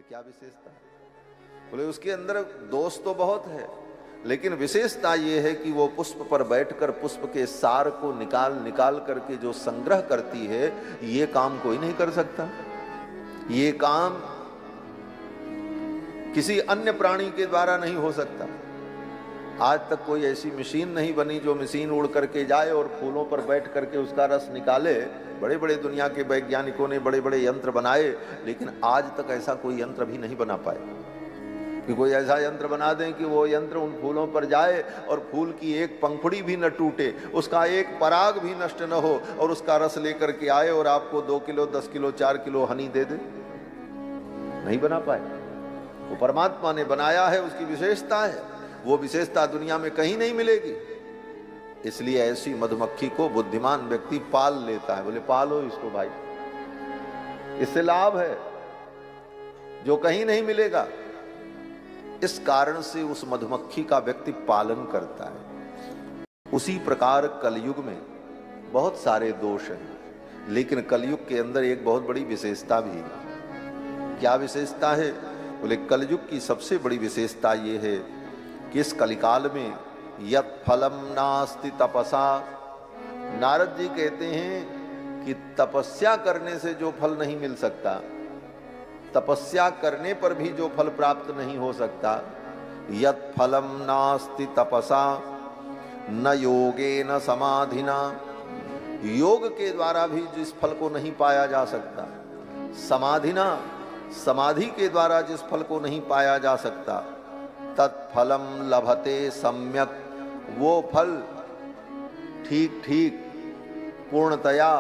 क्या विशेषता है? बोले उसके अंदर दोष तो बहुत है, लेकिन विशेषता ये है कि वो पुष्प पर बैठकर पुष्प के सार को निकाल निकाल करके जो संग्रह करती है, ये काम कोई नहीं कर सकता। ये काम किसी अन्य प्राणी के द्वारा नहीं हो सकता। आज तक कोई ऐसी मशीन नहीं बनी जो मशीन उड़ करके जाए और फूलों पर बैठ करके उसका रस निकाले। बड़े बड़े दुनिया के वैज्ञानिकों ने बड़े बड़े यंत्र बनाए, लेकिन आज तक ऐसा कोई यंत्र भी नहीं बना पाए कि कोई ऐसा यंत्र बना दें कि वो यंत्र उन फूलों पर जाए और फूल की एक पंखुड़ी भी न टूटे, उसका एक पराग भी नष्ट न हो, और उसका रस लेकर के आए और आपको 2 किलो 10 किलो 4 किलो हनी दे दे। नहीं बना पाए। वो परमात्मा ने बनाया है, उसकी विशेषता है। वो विशेषता दुनिया में कहीं नहीं मिलेगी। इसलिए ऐसी मधुमक्खी को बुद्धिमान व्यक्ति पाल लेता है। बोले पालो इसको भाई, इससे लाभ है जो कहीं नहीं मिलेगा। इस कारण से उस मधुमक्खी का व्यक्ति पालन करता है। उसी प्रकार कलयुग में बहुत सारे दोष हैं, लेकिन कलयुग के अंदर एक बहुत बड़ी विशेषता भी है। क्या विशेषता है? बोले कलयुग की सबसे बड़ी विशेषता ये है कि इस कलिकाल में यत् फलम नास्ति तपसा, नारद जी कहते हैं कि तपस्या करने से जो फल नहीं मिल सकता, तपस्या करने पर भी जो फल प्राप्त नहीं हो सकता, यत् फलम नास्ति तपसा न योगेन समाधिना, योग के द्वारा भी जिस फल को नहीं पाया जा सकता, समाधिना, समाधि के द्वारा जिस फल को नहीं पाया जा सकता, तत्फलम लभते सम्यक, वो फल ठीक ठीक पूर्णतया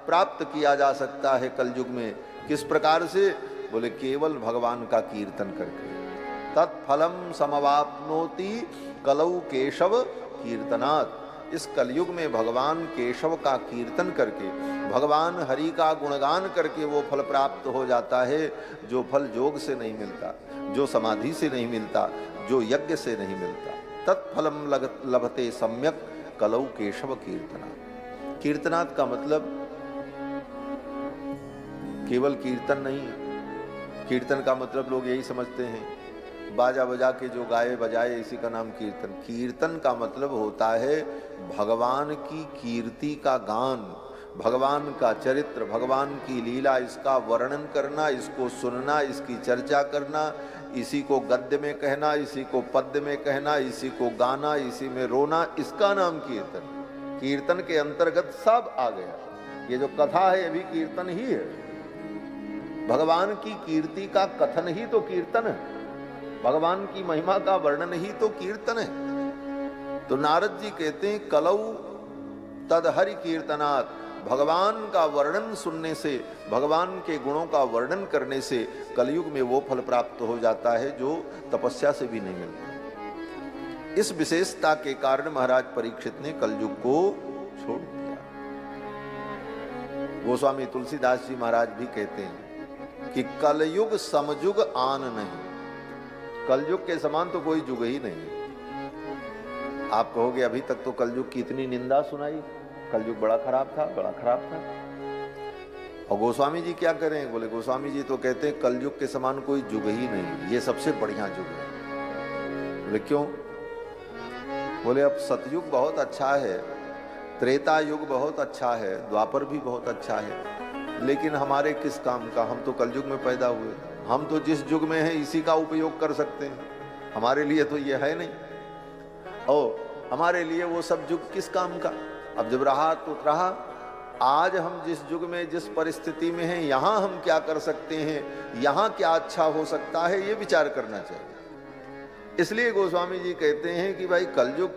प्राप्त किया जा सकता है कलयुग में। किस प्रकार से? बोले केवल भगवान का कीर्तन करके। तत्फलम समवाप्नोति कलौ केशव कीर्तनात्, इस कलयुग में भगवान केशव का कीर्तन करके, भगवान हरि का गुणगान करके वो फल प्राप्त हो जाता है, जो फल योग से नहीं मिलता, जो समाधि से नहीं मिलता, जो यज्ञ से नहीं मिलता। तत्फलम लभते सम्यक कलौ केशव कीर्तनात्। कीर्तनात् का मतलब केवल कीर्तन नहीं है। कीर्तन का मतलब लोग यही समझते हैं बाजा बजा के जो गाए बजाए, इसी का नाम कीर्तन। कीर्तन का मतलब होता है भगवान की कीर्ति का गान, भगवान का चरित्र, भगवान की लीला, इसका वर्णन करना, इसको सुनना, इसकी चर्चा करना, इसी को गद्य में कहना, इसी को पद्य में कहना, इसी को गाना, इसी में रोना, इसका नाम कीर्तन। कीर्तन के अंतर्गत सब आ गया। ये जो कथा है ये भी कीर्तन ही है। भगवान की कीर्ति का कथन ही तो कीर्तन है, भगवान की महिमा का वर्णन ही तो कीर्तन है। तो नारद जी कहते हैं कलौ तदहरि कीर्तनात्, भगवान का वर्णन सुनने से, भगवान के गुणों का वर्णन करने से कलयुग में वो फल प्राप्त हो जाता है जो तपस्या से भी नहीं मिलता। इस विशेषता के कारण महाराज परीक्षित ने कलयुग को छोड़ दिया। गोस्वामी तुलसीदास जी महाराज भी कहते हैं कि कलयुग समयुग आन नहीं, कलयुग के समान तो कोई युग ही नहीं। आप कहोगे अभी तक तो कलयुग की इतनी निंदा सुनाई, कलयुग बड़ा खराब था, बड़ा खराब था। और गोस्वामी जी क्या करें? बोले गोस्वामी जी तो कहते हैं कलयुग के समान कोई युग ही नहीं, ये सबसे बढ़िया युग है। बोले क्यों? बोले अब सतयुग बहुत अच्छा है, त्रेता युग बहुत अच्छा है, द्वापर भी बहुत अच्छा है, लेकिन हमारे किस काम का? हम तो कलयुग में पैदा हुए, हम तो जिस युग में हैं इसी का उपयोग कर सकते हैं, हमारे लिए तो ये है नहीं। और हमारे लिए वो सब युग किस काम का? अब जब रहा तो रहा। आज हम जिस युग में, जिस परिस्थिति में हैं, यहाँ हम क्या कर सकते हैं, यहाँ क्या अच्छा हो सकता है, ये विचार करना चाहिए। इसलिए गोस्वामी जी कहते हैं कि भाई कलयुग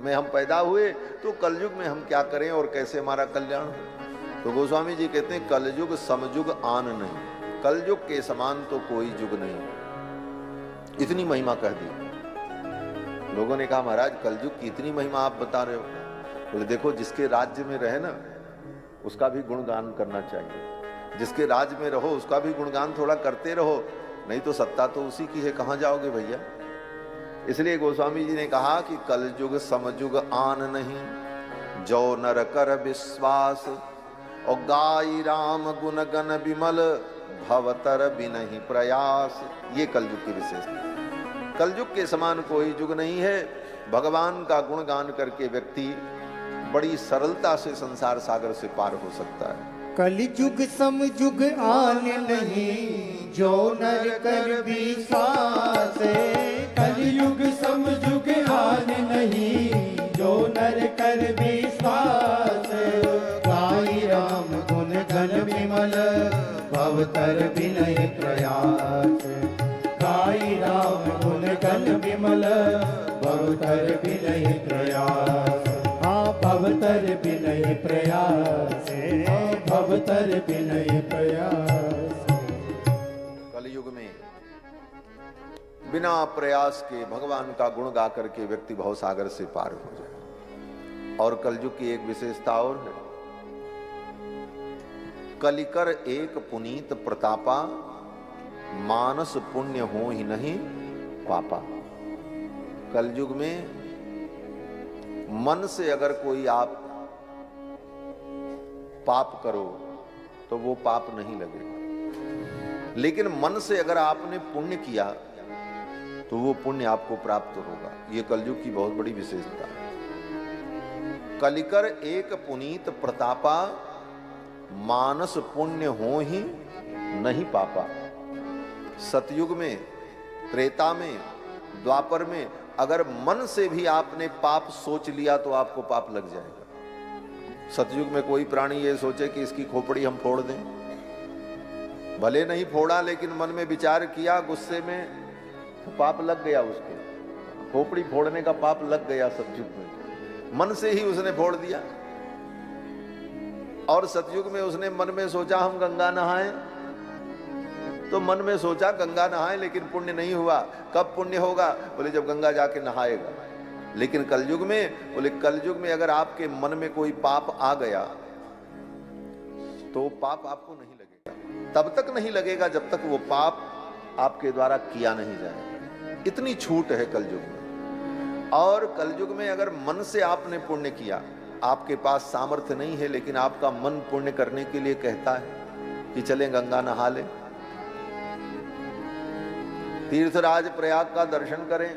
में हम पैदा हुए तो कलयुग में हम क्या करें और कैसे हमारा कल्याण हो। तो गोस्वामी जी कहते हैं कलयुग समयुग आन नहीं, कलयुग के समान तो कोई युग नहीं। इतनी महिमा कह दी। लोगों ने कहा महाराज कलयुग की इतनी महिमा आप बता रहे हो। बोले देखो जिसके राज्य में रहे ना उसका भी गुणगान करना चाहिए, जिसके राज्य में रहो उसका भी गुणगान थोड़ा करते रहो, नहीं तो सत्ता तो उसी की है, कहाँ जाओगे भैया। इसलिए गोस्वामी जी ने कहा कि कलयुग समयुग आन नहीं, जो नर कर विश्वास, और गाई राम गुण गण विमल, भवतर बिनहि प्रयास। ये कलयुग की विशेषता। कलयुग के समान कोई युग नहीं है। भगवान का गुणगान करके व्यक्ति बड़ी सरलता से संसार सागर से पार हो सकता है। कलयुग समयुग आने नहीं, जो नर कर विश्वास। कलयुग समयुग आने नहीं, जो नर कर विश्वास। गाई राम गुण गण विमल, भवतर बिनहि प्रयास। गाई राम गुण गण विमल, भवतर बिनहि प्रयास। हाँ भवतर बिनहि प्रयास, भवतर बिनहि प्रयास। कलयुग में बिना प्रयास के भगवान का गुण गा करके व्यक्ति भवसागर से पार हो जाए। और कलयुग की एक विशेषता और है, कलिकर एक पुनीत प्रतापा, मानस पुण्य हो ही नहीं पापा। कलयुग में मन से अगर कोई आप पाप करो तो वो पाप नहीं लगेगा, लेकिन मन से अगर आपने पुण्य किया तो वो पुण्य आपको प्राप्त होगा। ये कलयुग की बहुत बड़ी विशेषता है। कलिकर एक पुनीत प्रतापा, मानस पुण्य हो ही नहीं पापा। सतयुग में, त्रेता में, द्वापर में अगर मन से भी आपने पाप सोच लिया तो आपको पाप लग जाएगा। सतयुग में कोई प्राणी ये सोचे कि इसकी खोपड़ी हम फोड़ दें, भले नहीं फोड़ा लेकिन मन में विचार किया गुस्से में, तो पाप लग गया उसको। खोपड़ी फोड़ने का पाप लग गया सतयुग में, मन से ही उसने फोड़ दिया। और सतयुग में उसने मन में सोचा हम गंगा नहाएं, तो मन में सोचा गंगा नहाएं, लेकिन पुण्य नहीं हुआ। कब पुण्य होगा? बोले जब गंगा जाके नहाएगा। लेकिन कलयुग में, बोले कलयुग में अगर आपके मन में कोई पाप आ गया तो पाप आपको नहीं लगेगा। तब तक नहीं लगेगा जब तक वो पाप आपके द्वारा किया नहीं जाएगा। इतनी छूट है कलयुग में। और कलयुग में अगर मन से आपने पुण्य किया, आपके पास सामर्थ्य नहीं है लेकिन आपका मन पुण्य करने के लिए कहता है कि चलें गंगा नहा लें, तीर्थराज प्रयाग का दर्शन करें,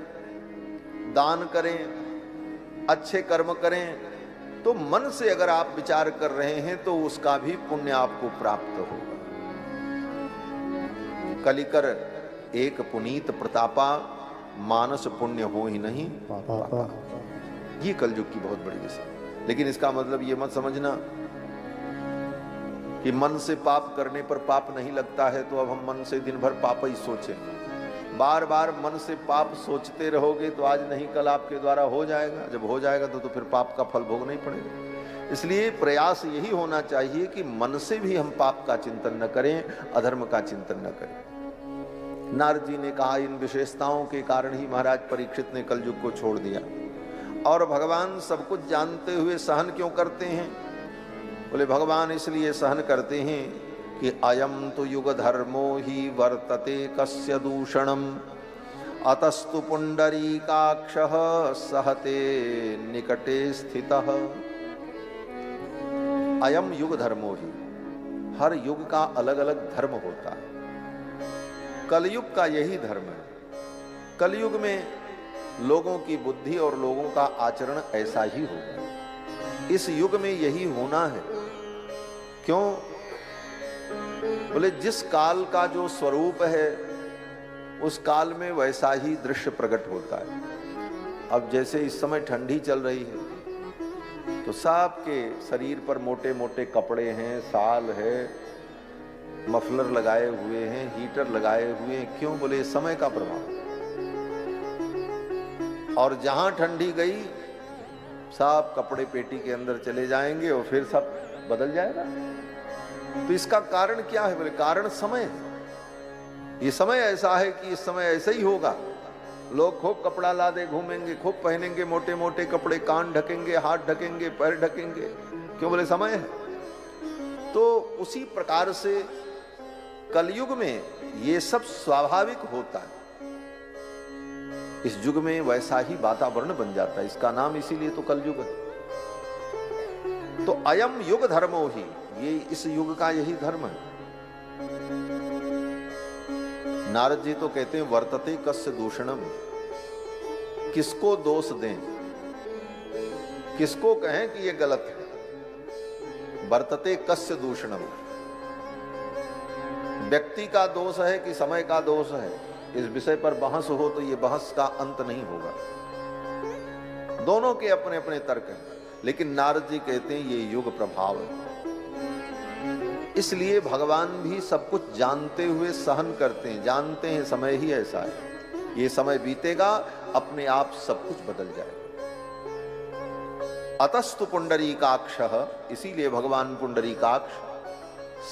दान करें, अच्छे कर्म करें, तो मन से अगर आप विचार कर रहे हैं तो उसका भी पुण्य आपको प्राप्त होगा। कलिकर एक पुनीत प्रतापा, मानस पुण्य हो ही नहीं पापा। ये कलयुग की बहुत बड़ी विषय। लेकिन इसका मतलब ये मत समझना कि मन से पाप करने पर पाप नहीं लगता है तो अब हम मन से दिन भर पाप ही सोचें। बार बार मन से पाप सोचते रहोगे तो आज नहीं कल आपके द्वारा हो जाएगा। जब हो जाएगा तो फिर पाप का फल भोगना ही पड़ेगा। इसलिए प्रयास यही होना चाहिए कि मन से भी हम पाप का चिंतन न करें, अधर्म का चिंतन न करें। नारद जी ने कहा इन विशेषताओं के कारण ही महाराज परीक्षित ने कलयुग को छोड़ दिया। और भगवान सब कुछ जानते हुए सहन क्यों करते हैं? बोले भगवान इसलिए सहन करते हैं कि अयम तो युग धर्मो ही वर्तते कस्य दूषणम, अतस्तु पुंडरीकाक्षः सहते निकटे स्थितः। अयम युग धर्मो ही, हर युग का अलग अलग धर्म होता है। कलयुग का यही धर्म है। कलयुग में लोगों की बुद्धि और लोगों का आचरण ऐसा ही होगा। इस युग में यही होना है। क्यों? बोले जिस काल का जो स्वरूप है उस काल में वैसा ही दृश्य प्रकट होता है। अब जैसे इस समय ठंडी चल रही है तो सबके शरीर पर मोटे मोटे कपड़े हैं, साल है, मफलर लगाए हुए हैं, हीटर लगाए हुए हैं। क्यों? बोले समय का प्रभाव। और जहां ठंडी गई सब कपड़े पेटी के अंदर चले जाएंगे और फिर सब बदल जाएगा। तो इसका कारण क्या है? बोले कारण समय है। ये समय ऐसा है कि इस समय ऐसा ही होगा। लोग खूब कपड़ा लादे घूमेंगे, खूब पहनेंगे मोटे मोटे कपड़े, कान ढकेंगे, हाथ ढकेंगे, पैर ढकेंगे। क्यों? बोले समय है। तो उसी प्रकार से कलयुग में ये सब स्वाभाविक होता है। इस युग में वैसा ही वातावरण बन जाता है। इसका नाम इसीलिए तो कलयुग है। तो अयम युग धर्मो ही, ये इस युग का यही धर्म है। नारद जी तो कहते हैं वर्तते कस्य दूषणम, किसको दोष दें, किसको कहें कि ये गलत है। वर्तते कस्य दूषणम, व्यक्ति का दोष है कि समय का दोष है, इस विषय पर बहस हो तो ये बहस का अंत नहीं होगा। दोनों के अपने अपने तर्क हैं, लेकिन नारद जी कहते हैं ये युग प्रभाव है। इसलिए भगवान भी सब कुछ जानते हुए सहन करते हैं, जानते हैं समय ही ऐसा है, ये समय बीतेगा, अपने आप सब कुछ बदल जाएगा। अतस्तु पुंडरीकाक्षः, इसीलिए भगवान पुंडरीकाक्ष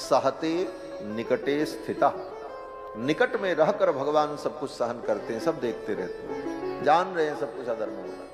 सहते निकटे स्थिता, निकट में रहकर भगवान सब कुछ सहन करते हैं, सब देखते रहते हैं, जान रहे हैं सब कुछ अधर्म होगा।